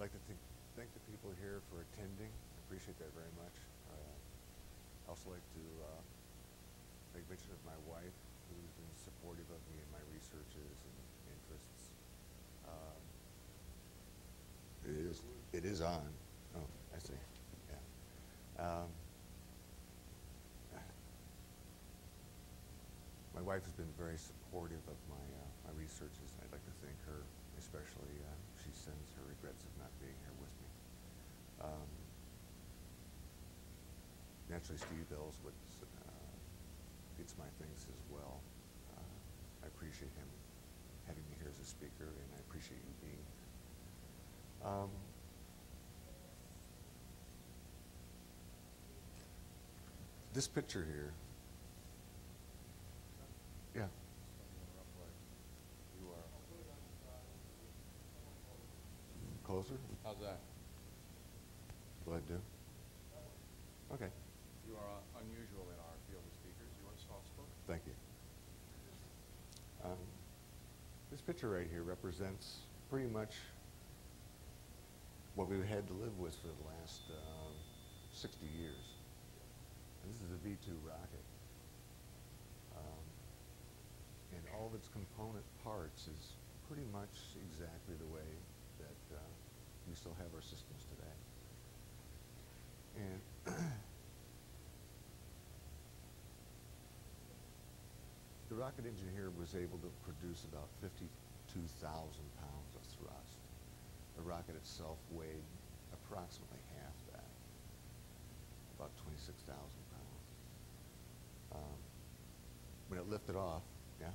I'd like to thank the people here for attending. I appreciate that very much. I'd also like to make mention of my wife, who's been supportive of me in my researches and interests. It is on. Oh, I see. Yeah. My wife has been very supportive of my researches, and I'd like to thank her, especially. She sends her regrets of not being here with me. Naturally, Steve Elswick gets my thanks as well. I appreciate him having me here as a speaker, and I appreciate you being here. This picture here, yeah. You are closer? How's that? Go ahead, do. Okay. You are unusual in our field of speakers. You are soft-spoken. Thank you. This picture right here represents pretty much what we've had to live with for the last 60 years. And this is a V2 rocket. And all of its component parts is pretty much exactly the way that we still have our systems today. And the rocket engine here was able to produce about 52,000 pounds of thrust. The rocket itself weighed approximately half that, about 26,000 pounds. When it lifted off, yeah?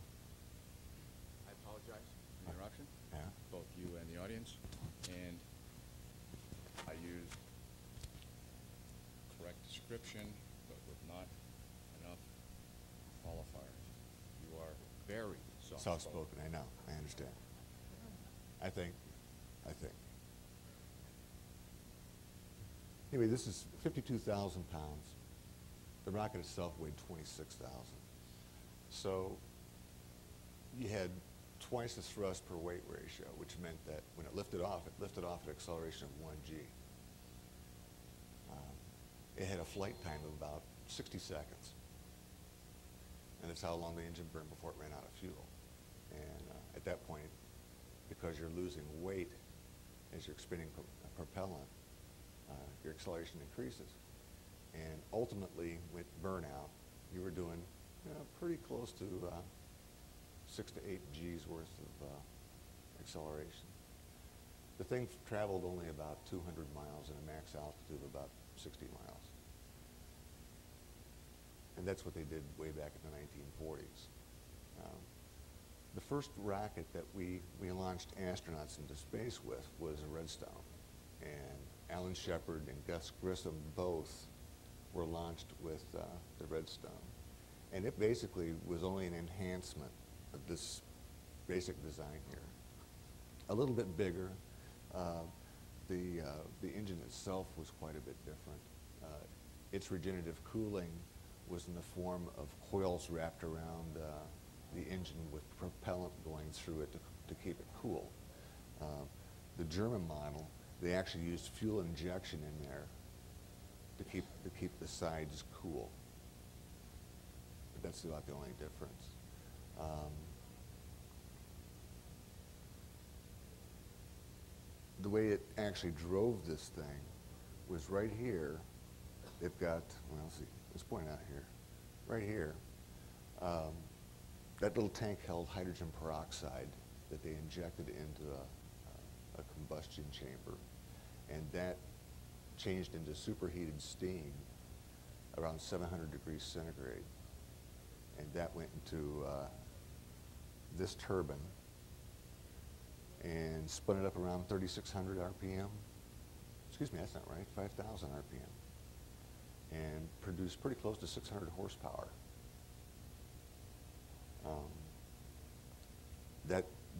I apologize for the interruption, Yeah? both you and the audience. And I used correct description, but with not enough qualifiers. You are very soft-spoken. Soft-spoken, I know, I understand. I think. Anyway, this is 52,000 pounds. The rocket itself weighed 26,000. So you had twice the thrust per weight ratio, which meant that when it lifted off at an acceleration of 1 G. It had a flight time of about 60 seconds. And that's how long the engine burned before it ran out of fuel. And at that point, because you're losing weight as you're expending propellant, your acceleration increases. And ultimately, with burnout, you were doing pretty close to 6 to 8 G's worth of acceleration. The thing traveled only about 200 miles at a max altitude of about 60 miles. And that's what they did way back in the 1940s. The first rocket that we launched astronauts into space with was a Redstone. And Alan Shepard and Gus Grissom both were launched with the Redstone. And it basically was only an enhancement of this basic design here. A little bit bigger. The engine itself was quite a bit different. Its regenerative cooling was in the form of coils wrapped around the engine with propellant going through it to keep it cool. The German model, they actually used fuel injection in there to keep the sides cool. But that's about the only difference. The way it actually drove this thing was right here. They've got, well, let's see, let's point out here. Right here, that little tank held hydrogen peroxide that they injected into a combustion chamber. And that changed into superheated steam around 700 degrees centigrade. And that went into this turbine and spun it up around 3,600 RPM. Excuse me, that's not right, 5,000 RPM. And produced pretty close to 600 horsepower.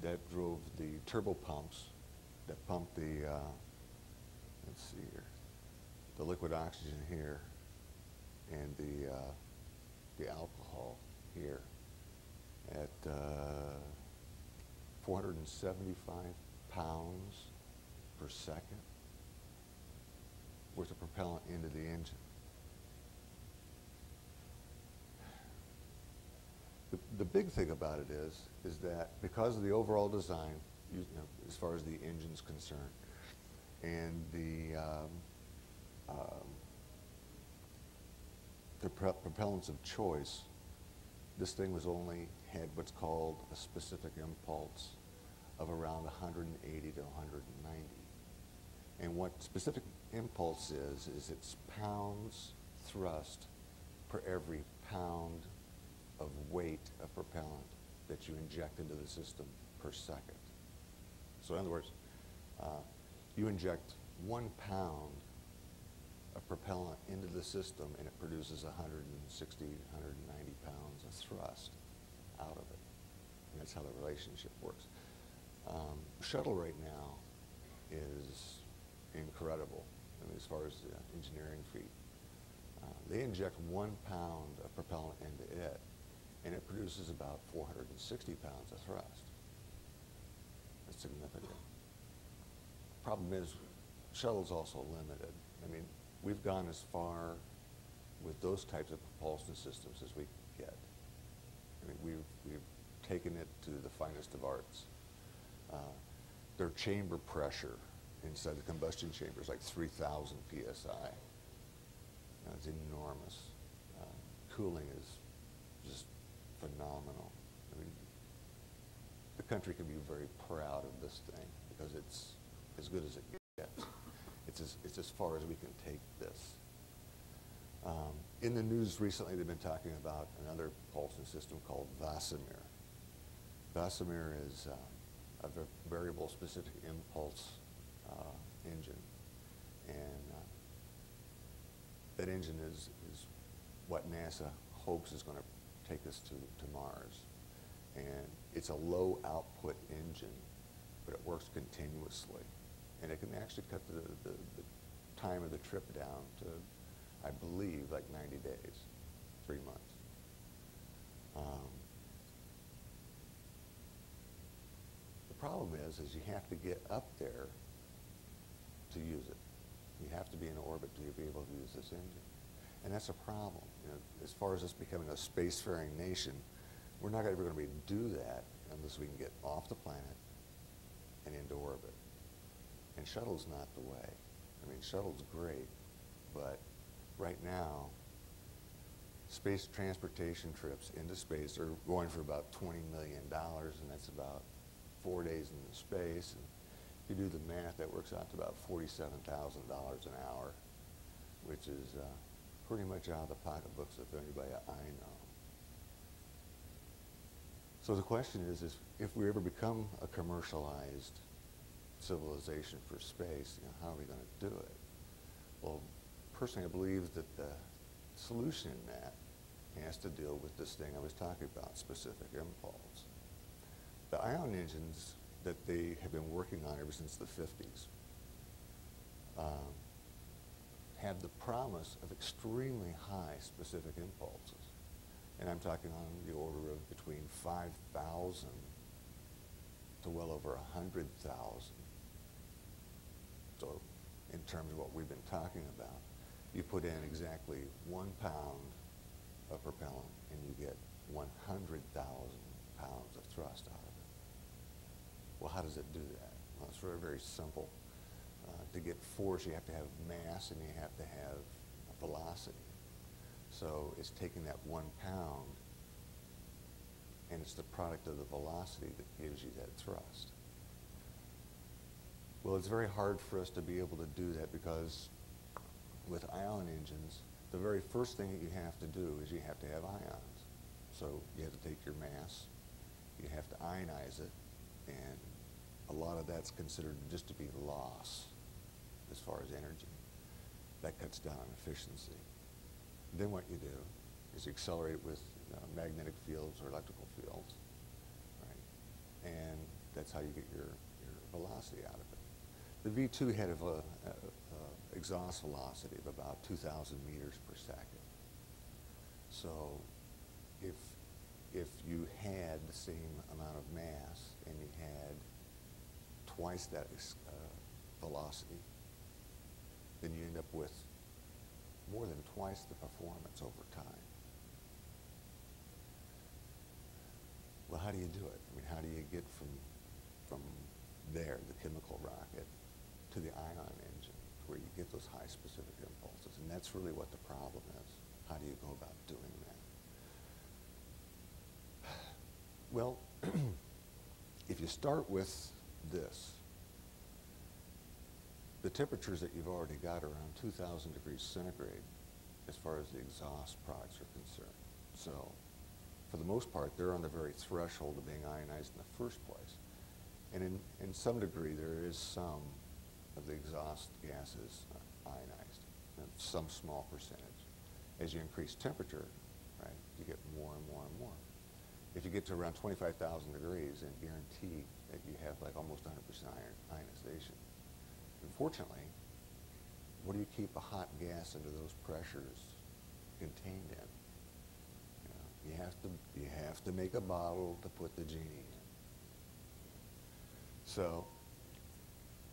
That drove the turbo pumps that pumped the, let's see here, the liquid oxygen here and the alcohol here at 475 pounds per per second worth of propellant into the engine. The big thing about it is that because of the overall design, as far as the engine's concerned, and the propellants of choice, this thing had what's called a specific impulse of around 180 to 190. And what specific impulse is it's pounds thrust per every pound of weight of propellant that you inject into the system per second. So in other words, you inject 1 pound of propellant into the system and it produces 160, 190 pounds of thrust out of it. And that's how the relationship works. Shuttle right now is incredible, I mean, as far as the engineering feat. They inject 1 pound of propellant into it, and it produces about 460 pounds of thrust. That's significant. Problem is, shuttle's also limited. I mean, we've gone as far with those types of propulsion systems as we can get. I mean, we've taken it to the finest of arts. Their chamber pressure inside the combustion chamber is like 3,000 psi. It's enormous. Cooling is just phenomenal. I mean, the country can be very proud of this thing because it's as good as it gets. It's as far as we can take this. In the news recently, they've been talking about another propulsion system called Vasimir. Vasimir is a variable specific impulse engine, and that engine is what NASA hopes is going to take us to Mars. And it's a low output engine, but it works continuously. And it can actually cut the time of the trip down to, I believe, like 90 days, 3 months. The problem is you have to get up there to use it. You have to be in orbit to be able to use this engine. And that's a problem. You know, as far as us becoming a spacefaring nation, we're not ever going to be able to do that unless we can get off the planet and into orbit. And shuttle's not the way. I mean, shuttle's great, but right now, space transportation trips into space are going for about $20 million, and that's about 4 days in space. And if you do the math, that works out to about $47,000 an hour, which is pretty much out of the pocketbooks of anybody I know. So the question is if we ever become a commercialized civilization for space, how are we going to do it? Well, personally, I believe that the solution in that has to deal with this thing I was talking about, specific impulse. The ion engines that they have been working on ever since the 50s have the promise of extremely high specific impulses. And I'm talking on the order of between 5,000 to well over 100,000. So in terms of what we've been talking about, you put in exactly 1 pound of propellant and you get 100,000 pounds of thrust out of it. Well, how does it do that? Well, it's very, very simple. To get force, you have to have mass and you have to have velocity. So it's taking that 1 pound and it's the product of the velocity that gives you that thrust. Well, it's very hard for us to be able to do that because with ion engines, the very first thing that you have to do is you have to have ions. So you have to take your mass, you have to ionize it, and a lot of that's considered just to be loss as far as energy. That cuts down on efficiency. Then what you do is you accelerate it with magnetic fields or electrical fields, right? And that's how you get your velocity out of it. The V2 had an exhaust velocity of about 2,000 meters per second. So if you had the same amount of mass and you had twice that velocity, velocity, then you end up with more than twice the performance over time. Well, how do you do it? I mean, how do you get from there, the chemical rocket, to the ion engine, where you get those high specific impulses? And that's really what the problem is. How do you go about doing that? Well, if you start with this, the temperatures that you've already got are around 2,000 degrees centigrade as far as the exhaust products are concerned. So, for the most part, they're on the very threshold of being ionized in the first place. And in some degree, there is some of the exhaust gases ionized, some small percentage. As you increase temperature, right, you get more and more and more. If you get to around 25,000 degrees, then guarantee that you have like almost 100% ionization. Unfortunately, what do you keep a hot gas under those pressures contained in? You have to make a bottle to put the genie in. So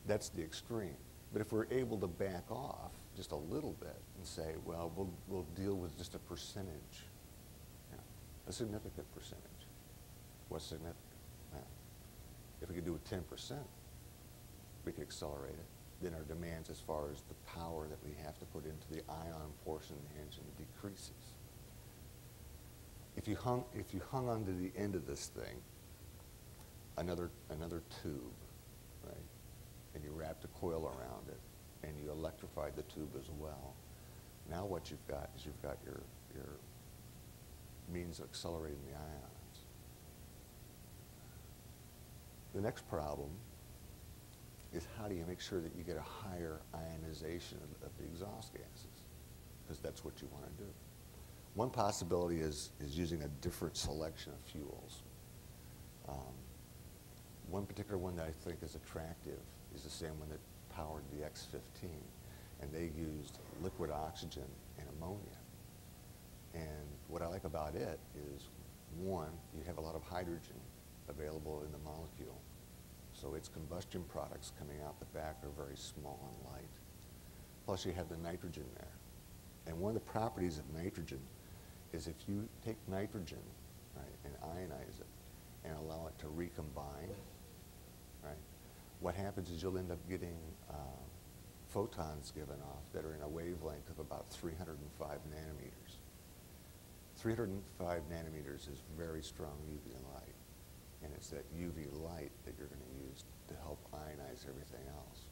that's the extreme. But if we're able to back off just a little bit and say, well, we'll deal with just a percentage, a significant percentage. What's significant? If we could do it 10%, we could accelerate it. Then our demands as far as the power that we have to put into the ion portion of the engine decreases. If you hung onto the end of this thing, another tube, right, and you wrapped a coil around it, and you electrified the tube as well, now what you've got is you've got your means of accelerating the ions. The next problem is how do you make sure that you get a higher ionization of the exhaust gases? Because that's what you want to do. One possibility is using a different selection of fuels. One particular one that I think is attractive is the same one that powered the X-15, and they used liquid oxygen and ammonia. And what I like about it is, one, you have a lot of hydrogen available in the molecule, so its combustion products coming out the back are very small and light. Plus you have the nitrogen there. And one of the properties of nitrogen is if you take nitrogen, right, and ionize it and allow it to recombine, right, what happens is you'll end up getting photons given off that are in a wavelength of about 305 nanometers. 305 nanometers is very strong UV light, and it's that UV light that you're going to use to help ionize everything else.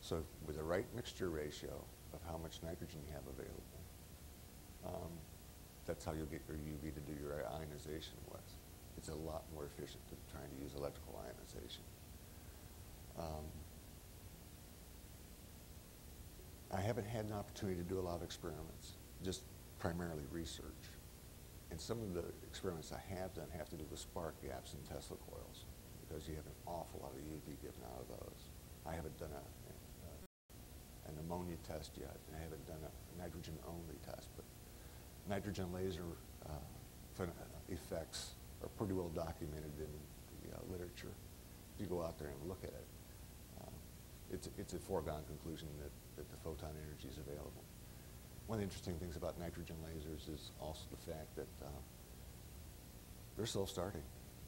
So with the right mixture ratio of how much nitrogen you have available, that's how you'll get your UV to do your ionization with. It's a lot more efficient than trying to use electrical ionization. I haven't had an opportunity to do a lot of experiments, just primarily research. And some of the experiments I have done have to do with spark gaps in Tesla coils, because you have an awful lot of UV given out of those. I haven't done an ammonia test yet, and I haven't done a nitrogen-only test, but nitrogen laser effects are pretty well documented in the literature. If you go out there and look at it, it's a foregone conclusion that the photon energy is available. One of the interesting things about nitrogen lasers is also the fact that they're self-starting.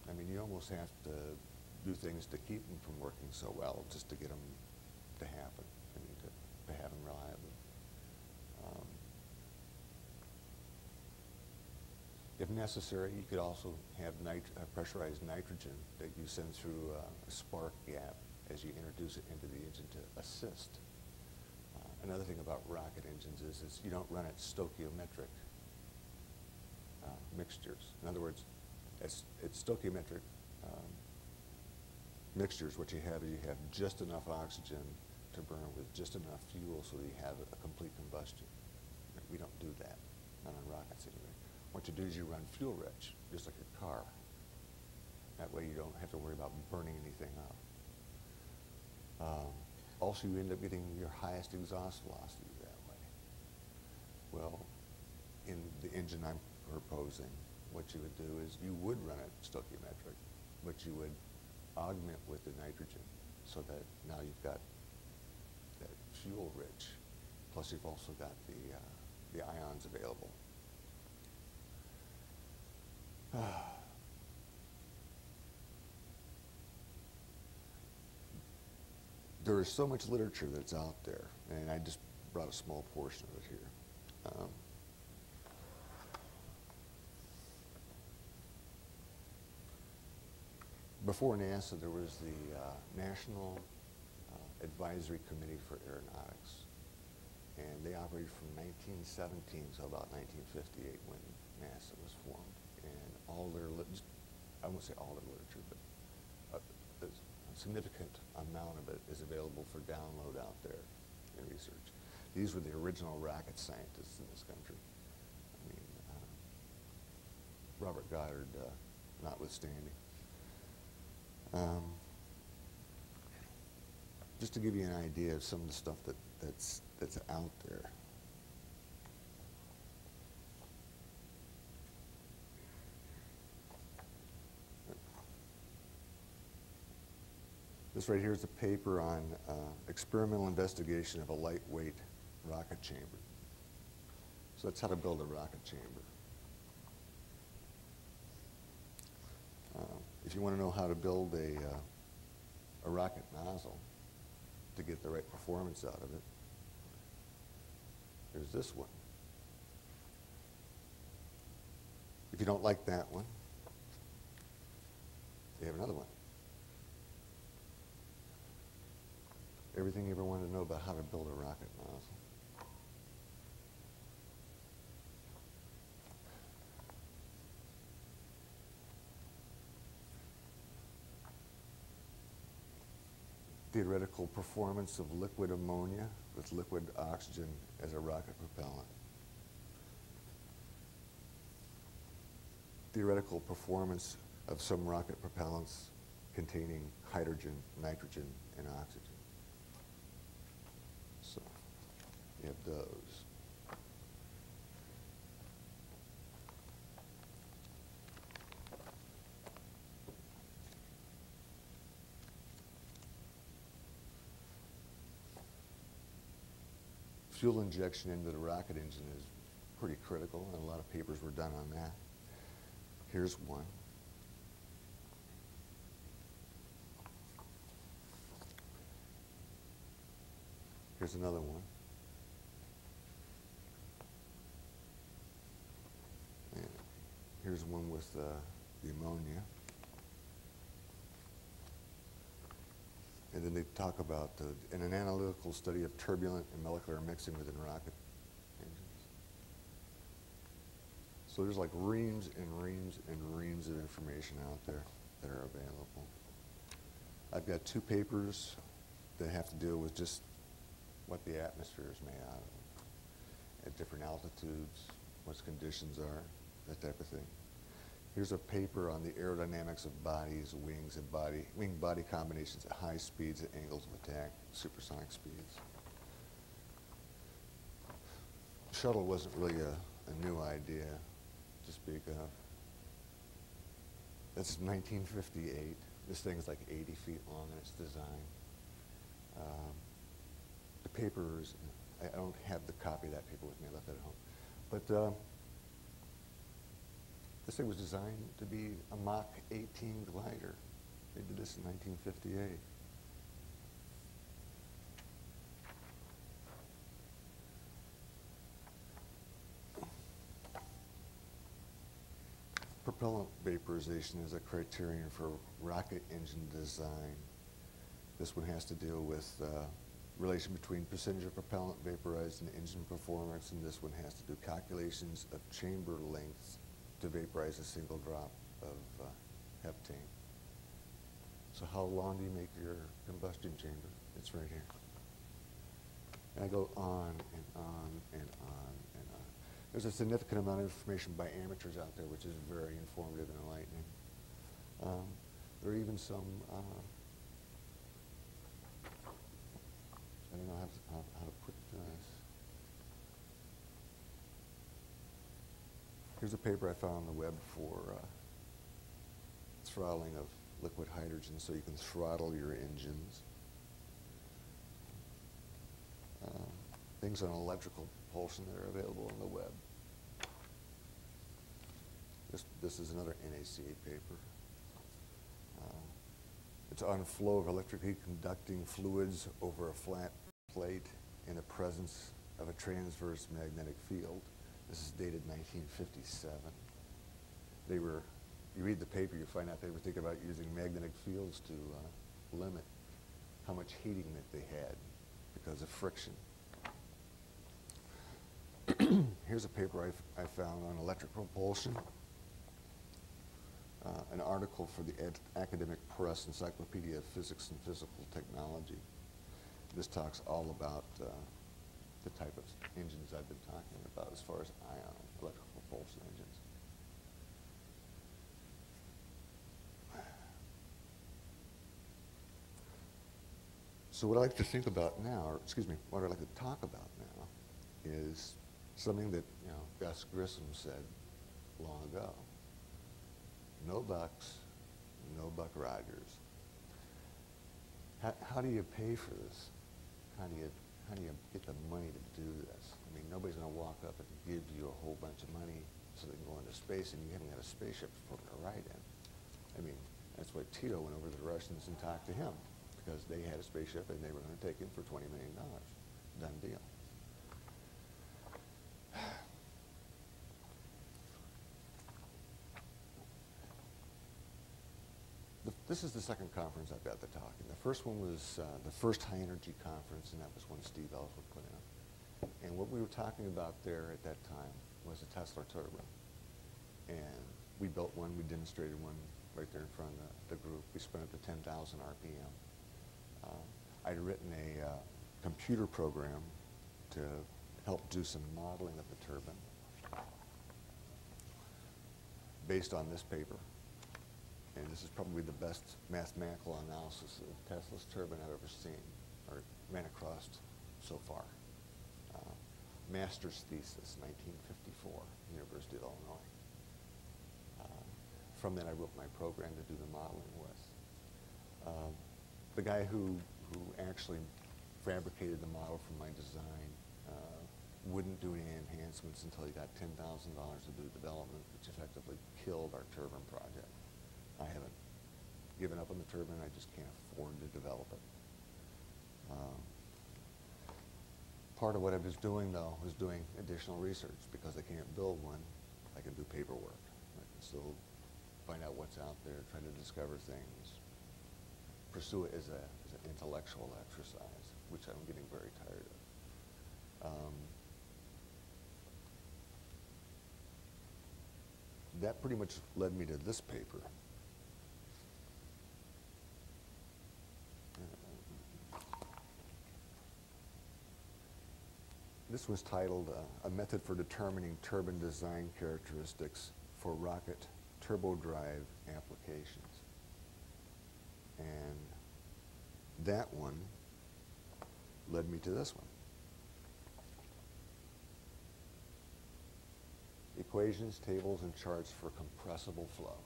I mean, you almost have to do things to keep them from working so well just to get them to happen, I mean, to have them reliably. If necessary, you could also have pressurized nitrogen that you send through a spark gap as you introduce it into the engine to assist. Another thing about rocket engines is you don't run at stoichiometric mixtures. In other words, it's stoichiometric mixtures. What you have is you have just enough oxygen to burn with just enough fuel so that you have a complete combustion. We don't do that, not on rockets anyway. What you do is you run fuel rich, just like your car. That way you don't have to worry about burning anything up. Also, you end up getting your highest exhaust velocity that way. Well, in the engine I'm proposing, what you would do is you would run it stoichiometric, but you would augment with the nitrogen so that now you've got fuel rich. Plus you've also got the ions available. There is so much literature that's out there, and I just brought a small portion of it here. Before NASA, there was the National Advisory Committee for Aeronautics, and they operated from 1917 to about 1958 when NASA was formed. And all their, I won't say all their literature, but a significant amount of it is available for download out there in research. These were the original rocket scientists in this country. I mean, Robert Goddard notwithstanding. Just to give you an idea of some of the stuff that's out there. This right here is a paper on experimental investigation of a lightweight rocket chamber. So that's how to build a rocket chamber. If you want to know how to build a rocket nozzle to get the right performance out of it, there's this one. If you don't like that one, you have another one. Everything you ever wanted to know about how to build a rocket nozzle. Theoretical performance of liquid ammonia with liquid oxygen as a rocket propellant. Theoretical performance of some rocket propellants containing hydrogen, nitrogen, and oxygen. So you have those. Fuel injection into the rocket engine is pretty critical, and a lot of papers were done on that. Here's one. Here's another one. And here's one with the ammonia. And then they talk about in an analytical study of turbulent and molecular mixing within rocket engines. So there's like reams and reams and reams of information out there that are available. I've got 2 papers that have to deal with just what the atmosphere is made out of at different altitudes, what its conditions are, that type of thing. Here's a paper on the aerodynamics of bodies, wings, and wing-body combinations at high speeds and angles of attack, supersonic speeds. Shuttle wasn't really a new idea to speak of. That's 1958. This thing is like 80 feet long in its design. The papers, I don't have the copy of that paper with me, I left it at home. But this thing was designed to be a Mach 18 glider. They did this in 1958. Propellant vaporization is a criterion for rocket engine design. This one has to deal with relation between percentage of propellant vaporized and engine performance, and this one has to do calculations of chamber lengths to vaporize a single drop of heptane. So how long do you make your combustion chamber? It's right here. And I go on and on and on and on. There's a significant amount of information by amateurs out there, which is very informative and enlightening. There are even some, I don't know how to put this. Here's a paper I found on the web for throttling of liquid hydrogen, so you can throttle your engines. things on electrical propulsion that are available on the web. This is another NACA paper. It's on flow of electrically conducting fluids over a flat plate in the presence of a transverse magnetic field. This is dated 1957. You read the paper, you find out they were thinking about using magnetic fields to limit how much heating that they had because of friction. Here's a paper I found on electric propulsion. An article for the Academic Press Encyclopedia of Physics and Physical Technology. This talks all about the type of engines I've been talking about as far as ion, electrical propulsion engines. So what I like to think about now, or excuse me, what I like to talk about now is something that, Gus Grissom said long ago. No bucks, no Buck Rogers. How do you pay for this? How do you get the money to do this? I mean, nobody's going to walk up and give you a whole bunch of money so they can go into space, and you haven't got a spaceship to put a ride in. I mean, that's why Tito went over to the Russians and talked to him, because they had a spaceship and they were going to take him for $20 million. Done deal. This is the second conference I've got to talk in. The first one was the first high energy conference, and that was when Steve Elswick put in. And what we were talking about there at that time was a Tesla turbine. And we built one, we demonstrated one right there in front of the group. We spent up to 10,000 RPM. I'd written a computer program to help do some modeling of the turbine based on this paper. And this is probably the best mathematical analysis of Tesla's turbine I've ever seen or ran across so far. Master's thesis, 1954, University of Illinois. From that, I wrote my program to do the modeling with. The guy who actually fabricated the model for my design wouldn't do any enhancements until he got $10,000 to do development, which effectively killed our turbine project. I haven't given up on the turbine. I just can't afford to develop it. Part of what I was doing, though, was doing additional research. Because I can't build one, I can do paperwork. I can still find out what's out there, try to discover things, pursue it as an intellectual exercise, which I'm getting very tired of. That pretty much led me to this paper. This was titled A Method for Determining Turbine Design Characteristics for Rocket Turbodrive Applications. And that one led me to this one. Equations, tables, and charts for compressible flow.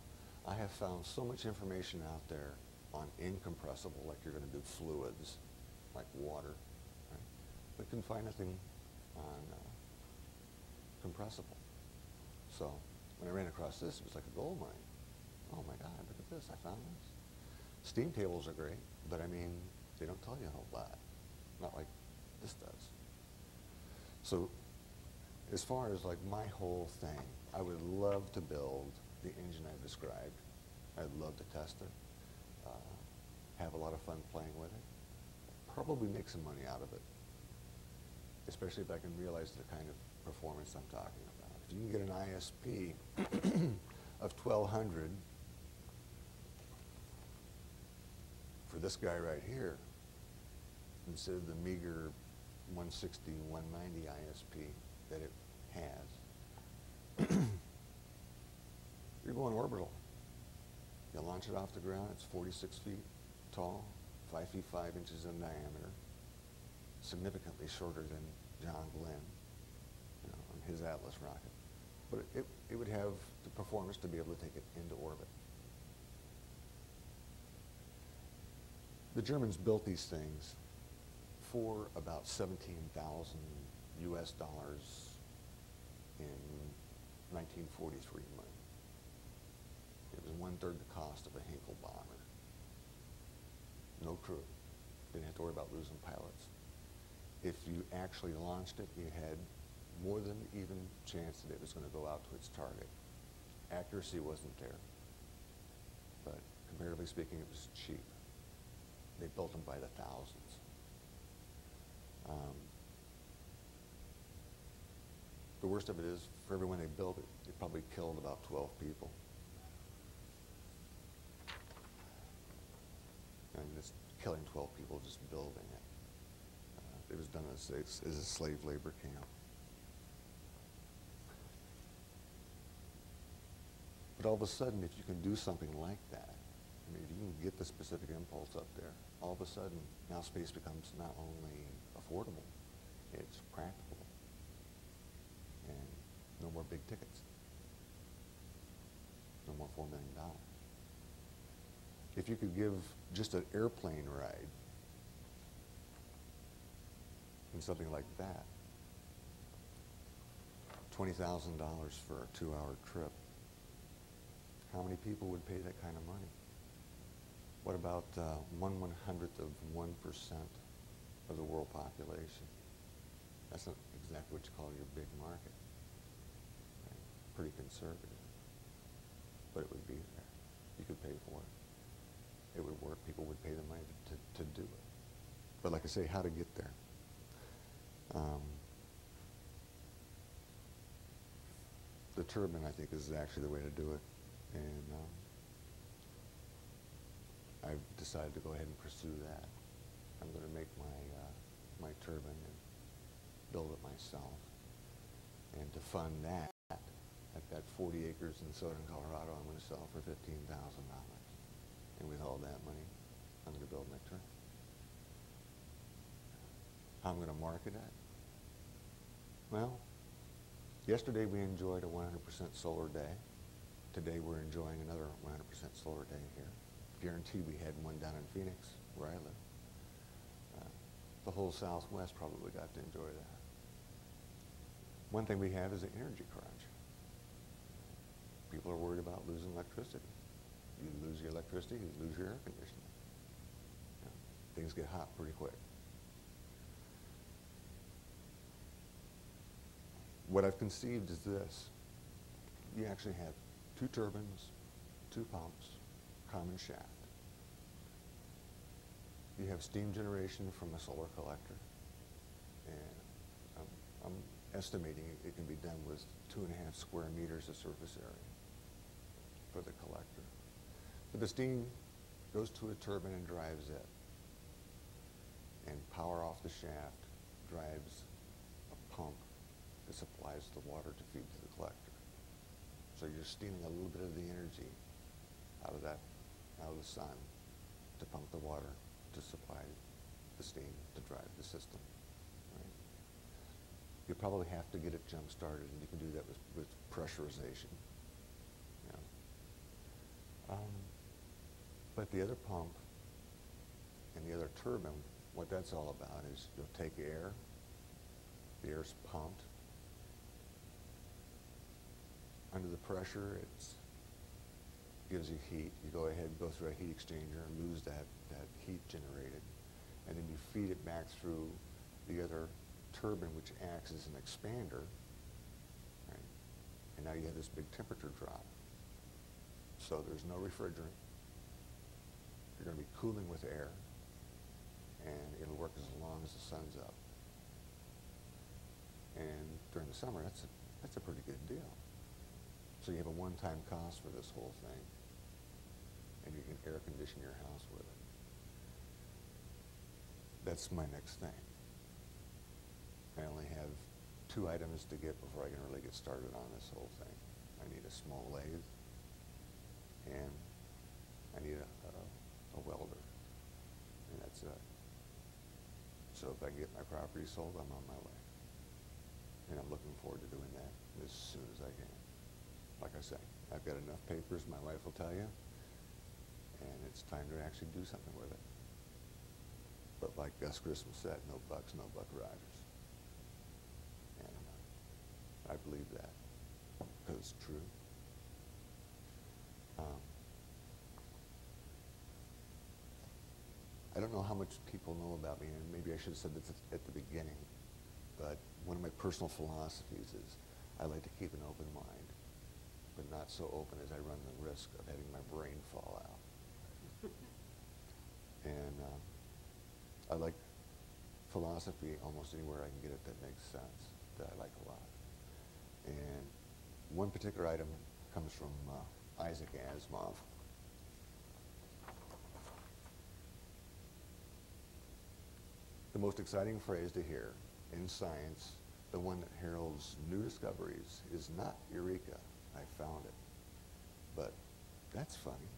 I have found so much information out there on incompressible, like you're going to do fluids, like water, right? But can find nothing on compressible. So when I ran across this, it was like a gold mine. Oh my God, look at this, I found this. Steam tables are great, but I mean, they don't tell you a whole lot. Not like this does. So as far as like my whole thing, I would love to build the engine I've described. I'd love to test it, have a lot of fun playing with it, probably make some money out of it, especially if I can realize the kind of performance I'm talking about. If you can get an ISP of 1200 for this guy right here, instead of the meager 160, 190 ISP that it has, you're going orbital. You launch it off the ground, it's 46 feet tall, 5 feet 5 inches in diameter, significantly shorter than John Glenn, on his Atlas rocket. But it would have the performance to be able to take it into orbit. The Germans built these things for about 17,000 US dollars in 1943 money. It was 1/3 the cost of a Hinkle bomber. No crew. Didn't have to worry about losing pilots. If you actually launched it, you had more than even chance that it was going to go out to its target. Accuracy wasn't there, but comparatively speaking, it was cheap. They built them by the thousands. The worst of it is, for everyone they built it, it probably killed about 12 people. And just killing 12 people just building it. It was done as a slave labor camp. But all of a sudden, if you can do something like that, I mean, if you can get the specific impulse up there, all of a sudden, now space becomes not only affordable, it's practical. And no more big tickets. No more $4 million. If you could give just an airplane ride and something like that, $20,000 for a 2-hour trip, how many people would pay that kind of money? What about 1/100th of 1% of the world population? That's not exactly what you call your big market. Right? Pretty conservative. But it would be there. You could pay for it. It would work. People would pay the money to do it. But like I say, how to get there? The turbine, I think, is actually the way to do it. And I've decided to go ahead and pursue that. I'm going to make my turbine and build it myself. And to fund that, I've got 40 acres in southern Colorado I'm going to sell for $15,000. And with all that money, I'm going to build my turbine. How I'm going to market it? Well, yesterday we enjoyed a 100% solar day. Today we're enjoying another 100% solar day here. Guarantee we had one down in Phoenix, where I live. The whole Southwest probably got to enjoy that. One thing we have is an energy crunch. People are worried about losing electricity. You lose your electricity, you lose your air conditioning. You know, things get hot pretty quick. What I've conceived is this. You actually have 2 turbines, 2 pumps, common shaft. You have steam generation from a solar collector. And I'm estimating it can be done with 2.5 square meters of surface area for the collector. But the steam goes to a turbine and drives it. And power off the shaft drives a pump that supplies the water to feed to the collector. So you're stealing a little bit of the energy out of the sun to pump the water to supply the steam to drive the system. Right? You probably have to get it jump-started, and you can do that with pressurization. You know? But the other pump and the other turbine, what that's all about is you'll take air, the air's pumped. Under the pressure, it gives you heat. You go ahead and go through a heat exchanger and lose that heat generated. And then you feed it back through the other turbine, which acts as an expander. Right? And now you have this big temperature drop. So there's no refrigerant. You're going to be cooling with air. And it'll work as long as the sun's up. And during the summer, that's a pretty good deal. So you have a one-time cost for this whole thing, and you can air condition your house with it. That's my next thing. I only have 2 items to get before I can really get started on this whole thing. I need a small lathe, and I need a welder, and that's it. So if I can get my property sold, I'm on my way. And I'm looking forward to doing that as soon as I can. Like I say, I've got enough papers, my wife will tell you, and it's time to actually do something with it. But like Gus Grissom said, no Bucks, no Buck Rogers. And I believe that because it's true. I don't know how much people know about me, and maybe I should have said this at the beginning, but one of my personal philosophies is I like to keep an open mind, but not so open as I run the risk of having my brain fall out. And I like philosophy almost anywhere I can get it that makes sense, that I like a lot. And one particular item comes from Isaac Asimov. The most exciting phrase to hear in science, the one that heralds new discoveries, is not Eureka, I found it. But that's funny,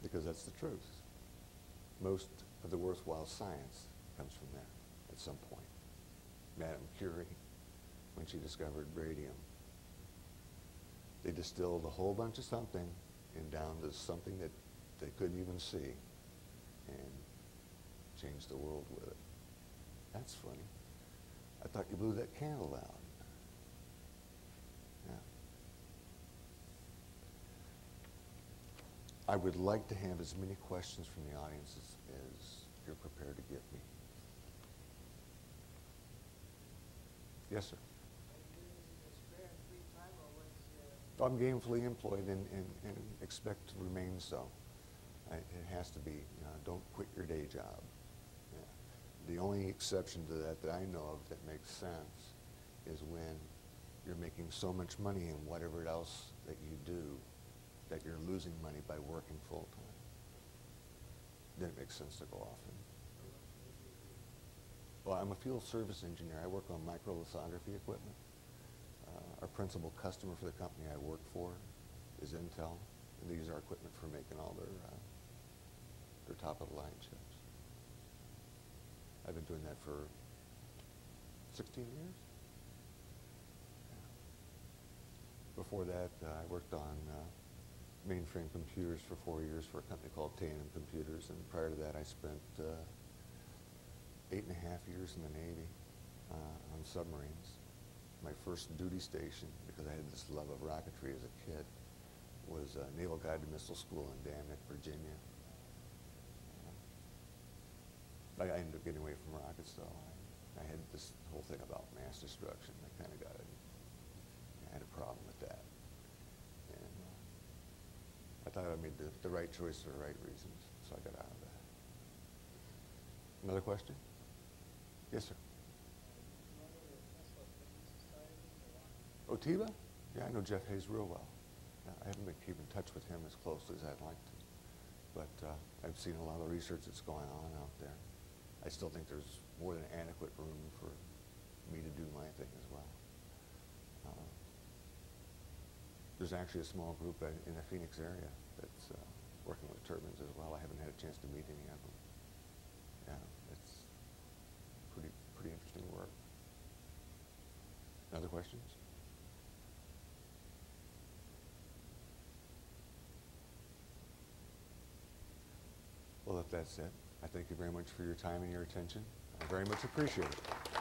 because that's the truth. Most of the worthwhile science comes from there at some point. Madame Curie, when she discovered radium, they distilled a whole bunch of something and down to something that they couldn't even see and changed the world with it. That's funny. I thought you blew that candle out. Yeah. I would like to have as many questions from the audience as you're prepared to give me. Yes, sir. I'm gainfully employed and expect to remain so. It has to be. Don't quit your day job. Yeah. The only exception to that I know of that makes sense is when you're making so much money in whatever else that you do that you're losing money by working full time. Then it makes sense to go off. Well, I'm a field service engineer. I work on microlithography equipment. Our principal customer for the company I work for is Intel, and they use our equipment for making all their top-of-the-line chips. I've been doing that for 16 years. Yeah. Before that, I worked on mainframe computers for 4 years for a company called T&M Computers, and prior to that, I spent 8.5 years in the Navy on submarines. My first duty station, because I had this love of rocketry as a kid, was Naval Guided Missile School in Damnick, Virginia. I ended up getting away from rockets, though. I had this whole thing about mass destruction. I kind of got it. I had a problem with that. And I thought I made the right choice for the right reasons, so I got out of that. Another question? Yes, sir. Otiba? Yeah, I know Jeff Hayes real well. I haven't been keeping in touch with him as closely as I'd like to, but I've seen a lot of research that's going on out there. I still think there's more than adequate room for me to do my thing as well. There's actually a small group in the Phoenix area that's working with turbines as well. I haven't had a chance to meet any of them. Yeah, it's pretty interesting work. Other questions? Well, if that's it, I thank you very much for your time and your attention. I very much appreciate it.